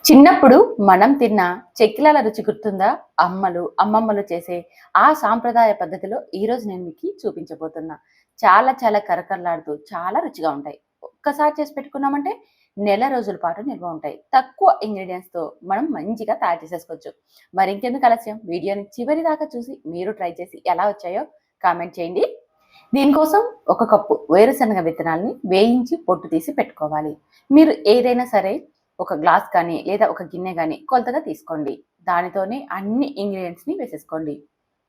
చిన్నప్పుడు మనం తిన్న చెక్కిలాల రుచి గుర్తుందా? అమ్మమ్మలు చేసే ఆ సాంప్రదాయ పద్ధతిలో ఈరోజు నేను మీకు చూపించబోతున్నా. చాలా చాలా కరకరలాడుతూ చాలా రుచిగా ఉంటాయి. ఒక్కసారి చేసి పెట్టుకున్నామంటే నెల రోజుల పాటు నిల్వ ఉంటాయి. తక్కువ ఇంగ్రీడియెంట్స్‌తో మనం మంచిగా తయారు చేసేసుకోవచ్చు. మరి ఇంకెందుకు ఆలస్యం? వీడియోని చివరి దాకా చూసి మీరు ట్రై చేసి ఎలా వచ్చాయో కామెంట్ చేయండి. దీనికోసం ఒక కప్పు వేరుశనగ విత్తనాల్ని వేయించి పొట్టు తీసి పెట్టుకోవాలి. మీరు ఏదైనా సరే ఒక గ్లాస్ కానీ లేదా ఒక గిన్నె కానీ కొలతగా తీసుకోండి. దానితోనే అన్ని ఇంగ్రీడియంట్స్‌ని వేసేసుకోండి.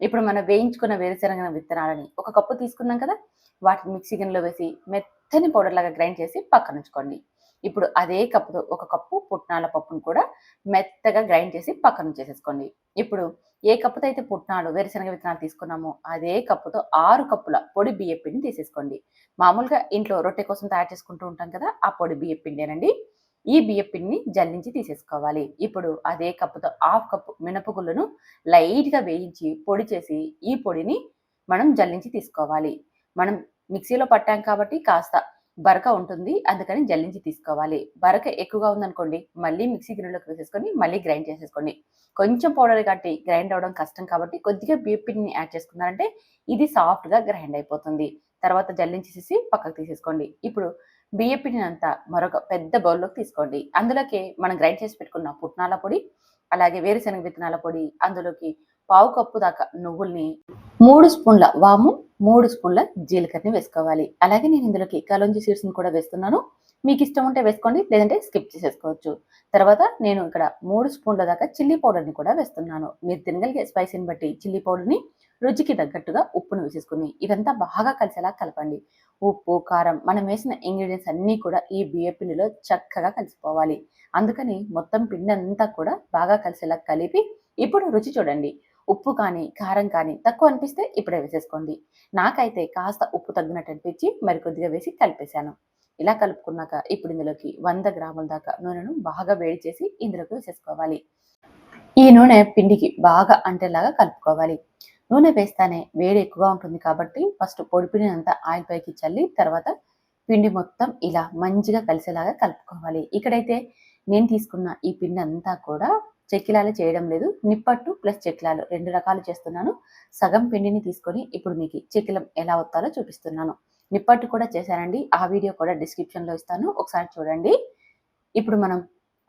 ఇప్పుడు మనం వేయించుకున్న వేరుశనగ విత్తనాలని ఒక కప్పు తీసుకున్నాం కదా! వాటిని మిక్సీ గిన్నెలో వేసి మెత్తని పౌడర్‌లాగా గ్రైండ్ చేసి పక్కనుంచుకోండి. ఇప్పుడు అదే కప్పుతో ఒక కప్పు పుట్నాల పప్పును కూడా మెత్తగా గ్రైండ్ చేసి పక్కనుంచేసేసుకోండి. ఇప్పుడు ఏ కప్పుతో అయితే పుట్నాలు, వేరుశనగ విత్తనాలు తీసుకున్నామో అదే కప్పుతో 6 కప్పుల పొడి బియ్యపు పిండిని తీసేసుకోండి. మామూలుగా ఇంట్లో రొట్టె కోసం తయారు చేసుకుంటూ ఉంటాం కదా! ఆ పొడి బియ్యపు పిండేనండి. ఈ బియ్యపు పిండిని జల్లించి తీసేసుకోవాలి. ఇప్పుడు అదే కప్పుతో హాఫ్ కప్పు మినపగుళ్ళను లైట్‌గా వేయించి పొడి చేసి ఈ పొడిని మనం జల్లించి తీసుకోవాలి. మనం మిక్సీలో పట్టాం కాబట్టి కాస్త బరక ఉంటుంది. అందుకని జల్లించి తీసుకోవాలి. బరక ఎక్కువగా ఉందనుకోండి మళ్ళీ మిక్సీ గిన్నెలోకి వేసేసుకొని మళ్ళీ గ్రైండ్ చేసేసుకోండి. కొంచెం పౌడర్ కట్టి గ్రైండ్ అవ్వడం కష్టం కాబట్టి కొద్దిగా బియ్యపు పిండిని యాడ్ చేసుకున్నారంటే ఇది సాఫ్ట్‌గా గ్రైండ్ అయిపోతుంది. తర్వాత జల్లించేసేసి పక్కకు తీసేసుకోండి. ఇప్పుడు బియ్యపు పిండినంతా మరొక పెద్ద బౌల్‌లోకి తీసుకోండి. అందులోకి మనం గ్రైండ్ చేసి పెట్టుకున్న పుట్నాల పొడి, అలాగే వేరుశనగ విత్తనాల పొడి, అందులోకి పావు కప్పు దాకా నువ్వుల్ని, 3 స్పూన్ల వాము, 3 స్పూన్ల జీలకర్రని వేసుకోవాలి. అలాగే నేను ఇందులోకి కలోంజీ సీడ్స్‌ని కూడా వేస్తున్నాను. మీకు ఇష్టం ఉంటే వేసుకోండి. లేదంటే స్కిప్ చేసేసుకోవచ్చు. తర్వాత నేను ఇక్కడ 3 స్పూన్ల దాకా చిల్లీ పౌడర్‌ని కూడా వేస్తున్నాను. మీరు తినగలిగే స్పైసీని బట్టి చిల్లీ పౌడర్‌ని, రుచికి తగ్గట్టుగా ఉప్పును వేసేసుకొని ఇదంతా బాగా కలిసేలా కలపండి. ఉప్పు, కారం మనం వేసిన ఇంగ్రీడియెంట్స్ అన్నీ కూడా ఈ బియ్యపు పిండిలో చక్కగా కలిసిపోవాలి. అందుకని మొత్తం పిండంతా కూడా బాగా కలిసేలా కలిపి ఇప్పుడు రుచి చూడండి. ఉప్పు కానీ, కారం కానీ తక్కువ అనిపిస్తే ఇప్పుడే వేసేసుకోండి. నాకైతే కాస్త ఉప్పు తగ్గినట్టు అనిపించి మరికొద్దిగా వేసి కలిపేశాను. ఇలా కలుపుకున్నాక ఇప్పుడు ఇందులోకి 100 గ్రాముల దాకా నూనెను బాగా వేడి చేసి ఇందులోకి వేసేసుకోవాలి. ఈ నూనె పిండికి బాగా అంటేలాగా కలుపుకోవాలి. నూనె వేస్తానే వేడి ఎక్కువగా ఉంటుంది కాబట్టి ఫస్ట్ పొడి పిండినంతా ఆయిల్ పైకి చల్లి తర్వాత పిండి మొత్తం ఇలా మంచిగా కలిసేలాగా కలుపుకోవాలి. ఇక్కడైతే నేను తీసుకున్న ఈ పిండి అంతా కూడా చెక్కిలాలు చేయడం లేదు. నిప్పట్టు ప్లస్ చెక్కిలాలు 2 రకాలు చేస్తున్నాను. సగం పిండిని తీసుకొని ఇప్పుడు మీకు చెక్కిలం ఎలా ఒత్తాలో చూపిస్తున్నాను. నిప్పట్టు కూడా చేశానండి. ఆ వీడియో కూడా డిస్క్రిప్షన్‌లో ఇస్తాను. ఒకసారి చూడండి. ఇప్పుడు మనం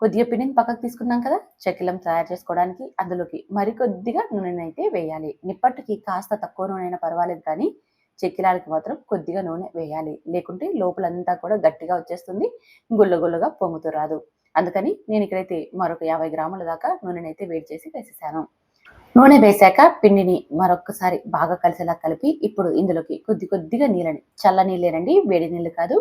కొద్దిగా పిండిని పక్కకు తీసుకున్నాం కదా! చెక్కిలం తయారు చేసుకోవడానికి అందులోకి మరికొద్దిగా నూనెనైతే వేయాలి. నిప్పట్టుకి కాస్త తక్కువ నూనె అయినా పర్వాలేదు కానీ, చెక్కిలాలకి మాత్రం కొద్దిగా నూనె వేయాలి. లేకుంటే లోపలంతా కూడా గట్టిగా వచ్చేస్తుంది. గుల్ల గుల్లగా పొంగుతూ రాదు. అందుకని నేను ఇక్కడైతే మరొక 50 గ్రాముల దాకా నూనెనైతే వేడి చేసి వేసేసాను. నూనె వేశాక పిండిని మరొక్కసారి బాగా కలిసేలా కలిపి ఇప్పుడు ఇందులోకి కొద్దిగా నీళ్ళని, చల్ల నీళ్ళేనండి, వేడి నీళ్ళు కాదు,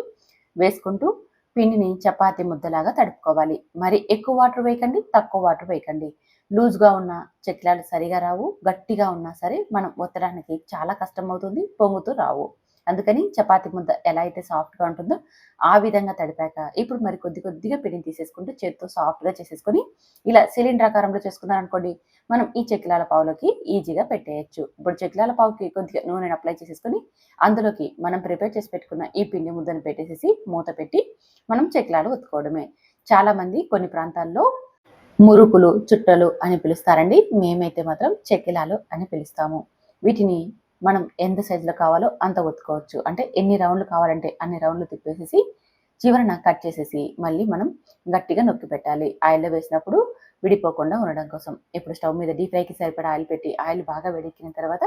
వేసుకుంటూ పిండిని చపాతీ ముద్దలాగా తడుపుకోవాలి. మరి ఎక్కువ వాటర్ వేయకండి, తక్కువ వాటర్ వేయకండి. లూజ్‌గా ఉన్న చెక్కిలాలు సరిగా రావు. గట్టిగా ఉన్నా సరే మనం ఒత్తడానికి చాలా కష్టమవుతుంది. పొంగుతూ రావు. అందుకని చపాతీ ముద్ద ఎలా అయితే సాఫ్ట్‌గా ఉంటుందో ఆ విధంగా తడిపాక ఇప్పుడు మరి కొద్దిగా పిండిని తీసేసుకుంటూ చేత్తో సాఫ్ట్‌గా చేసేసుకొని ఇలా సిలిండరాకారంలో చేసుకున్నారనుకోండి మనం ఈ చెక్కిలాల పావులోకి ఈజీగా పెట్టేయొచ్చు. ఇప్పుడు చెక్కిలాల పావుకి కొద్దిగా నూనెను అప్లై చేసేసుకొని అందులోకి మనం ప్రిపేర్ చేసి పెట్టుకున్న ఈ పిండి ముద్దను పెట్టేసేసి మూత పెట్టి మనం చెక్కిలాలు ఒత్తుకోవడమే. చాలామంది కొన్ని ప్రాంతాల్లో మురుకులు, చుట్టలు అని పిలుస్తారండి. మేమైతే మాత్రం చెక్కిలాలు అని పిలుస్తాము. వీటిని మనం ఎంత సైజులో కావాలో అంత ఒత్తుకోవచ్చు. అంటే ఎన్ని రౌండ్‌లు కావాలంటే అన్ని రౌండ్‌లు తిప్పేసేసి చివరన కట్ చేసేసి మళ్ళీ మనం గట్టిగా నొక్కి పెట్టాలి. ఆయిల్‌లో వేసినప్పుడు విడిపోకుండా ఉండడం కోసం. ఇప్పుడు స్టవ్ మీద డీప్ ఫ్రైకి సరిపడా ఆయిల్ పెట్టి ఆయిల్ బాగా వేడెక్కిన తర్వాత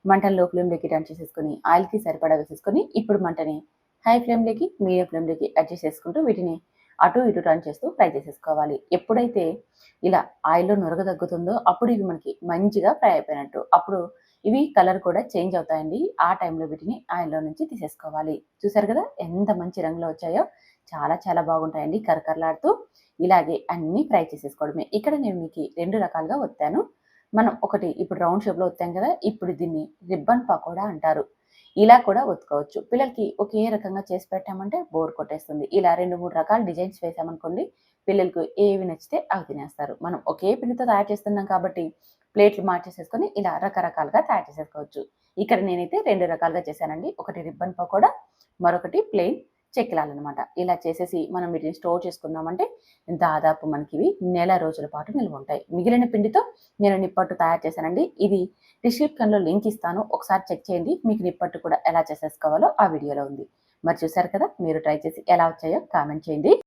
మంటను లో ఫ్లేమ్‌లోకి టర్న్ చేసేసుకొని ఆయిల్‌కి సరిపడా వేసేసుకొని ఇప్పుడు మంటని హై ఫ్లేమ్‌లోకి, మీడియం ఫ్లేమ్‌లోకి అడ్జస్ట్ చేసుకుంటూ వీటిని అటు ఇటు టర్న్ చేస్తూ ఫ్రై చేసేసుకోవాలి. ఎప్పుడైతే ఇలా ఆయిల్‌లో నురగ తగ్గుతుందో అప్పుడు ఇవి మనకి మంచిగా ఫ్రై అయిపోయినట్టు. అప్పుడు ఇవి కలర్ కూడా చేంజ్ అవుతాయండి. ఆ టైంలో వీటిని ఆయిల్‌లో నుంచి తీసేసుకోవాలి. చూసారు కదా! ఎంత మంచి రంగులో వచ్చాయో. చాలా చాలా బాగుంటాయండి కరకరలాడుతూ. ఇలాగే అన్నీ ఫ్రై చేసేసుకోవడమే. ఇక్కడ నేను మీకు 2 రకాలుగా ఒత్తాను. మనం ఒకటి ఇప్పుడు రౌండ్ షేప్‌లో ఒత్తాం కదా! ఇప్పుడు దీన్ని రిబ్బన్ పకోడా అంటారు. ఇలా కూడా ఒత్తుకోవచ్చు. పిల్లలకి ఒకే రకంగా చేసి పెట్టామంటే బోర్ కొట్టేస్తుంది. ఇలా 2, 3 రకాల డిజైన్స్ వేసామనుకోండి పిల్లలకు ఏవి నచ్చితే అవి తినేస్తారు. మనం ఒకే పిండితో తయారు చేస్తున్నాం కాబట్టి ప్లేట్లు మార్చేసేసుకొని ఇలా రకరకాలుగా తయారు చేసేసుకోవచ్చు. ఇక్కడ నేనైతే 2 రకాలుగా చేశానండి. ఒకటి రిబ్బన్ పకోడా, మరొకటి ప్లెయిన్ చెక్కిలాలన్నమాట. ఇలా చేసేసి మనం వీటిని స్టోర్ చేసుకున్నామంటే దాదాపు మనకి ఇవి నెల రోజుల పాటు నిల్వ ఉంటాయి. మిగిలిన పిండితో నేను నిప్పట్టు తయారు చేశానండి. ఇది డిస్క్రిప్షన్‌లో లింక్ ఇస్తాను. ఒకసారి చెక్ చేయండి. మీకు నిప్పట్టు కూడా ఎలా చేసేసుకోవాలో ఆ వీడియోలో ఉంది. మరి చూసారు కదా! మీరు ట్రై చేసి ఎలా వచ్చాయో కామెంట్ చేయండి.